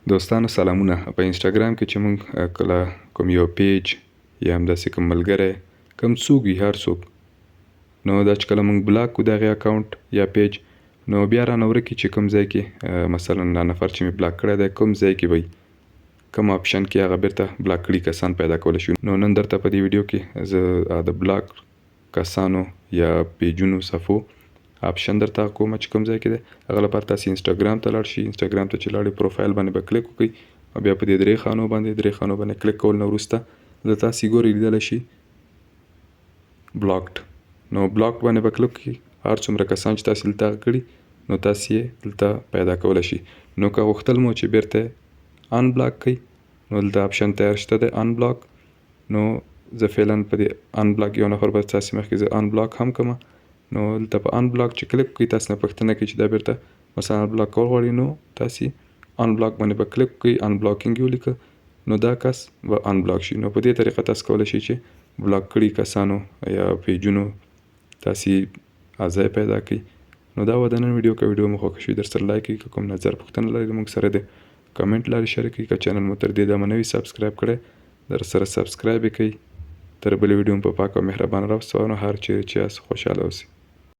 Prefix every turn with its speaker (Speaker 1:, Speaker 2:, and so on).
Speaker 1: دوستانو سلامونه. په انسټاګرام کې چې موږ کله کوم یو پیج یا همداسې کوم ملګری کوم څوک وي هر څوک نو دا چې کله موږ بلاک کړو د هغې اکاونټ یا پیج نو بیا رانه ورکي چې کوم ځای کې مثلا دا نفر چې مې بلاک کړی دی کوم ځای کې وي کوم آپشن کې هغه بیرته بلاک کړي کسان پیدا کولی شو. نو نن درته په دې ویډیو کې زه د بلاک کسانو یا پیجونو صفو آپشن درته کوم چې کوم ځای کې دی. هغه لپاره تاسې انسټاګرام ته لاړ شئ. انسټاګرام ته چې لاړئ پروفایل باندې به کلیک وکړئ او بیا په دې درې خانو باندې کلیک کول نه وروسته دلته تاسې ګورئ لیدلی شئ بلاکډ. نو بلاکډ باندې به کلیک وکړئ. هر څومره کسان چې تاسې دلته کړي نو تاسې یې دلته پیدا کولی شئ. نو که غوښتل مو چې بیرته ان بلاک کړئ نو دلته آپشن تیار شته دی ان بلاک. نو زه فعلا په دې ان بلاک یو نفر به تاسې مخکې زه ان بلاک هم کوم. نو دلته په ان بلاک چې کلیک وکړئ تاسې نه پوښتنه کوي چې دا بیرته مثلا ان بلاک کول غواړئ نو تاسې ان بلاک باندې به کلیک وکړئ ان بلاکینګ یې ولیکه نو دا کس به ان بلاک شي. نو په دې طریقه تاسې کولی شئ چې بلاک کړي کسانو یا پیجونو تاسې ځای پیدا کړئ. نو دا و د نن ویډیو. که ویډیو مو خوښه شوي درسره لایک کړئ. که کوم نظر پوښتنه لرئ موږ سره د کمنټ لارې شریک کړئ. که چینل مو تر دې دمه نه وي سبسکرایب کړی درسره سبسکرایب یې کړئ. تر بلې ویډیو په پاک او مهربانه رب سپارم. هر چیرې چې یاست خوشحاله اوسئ.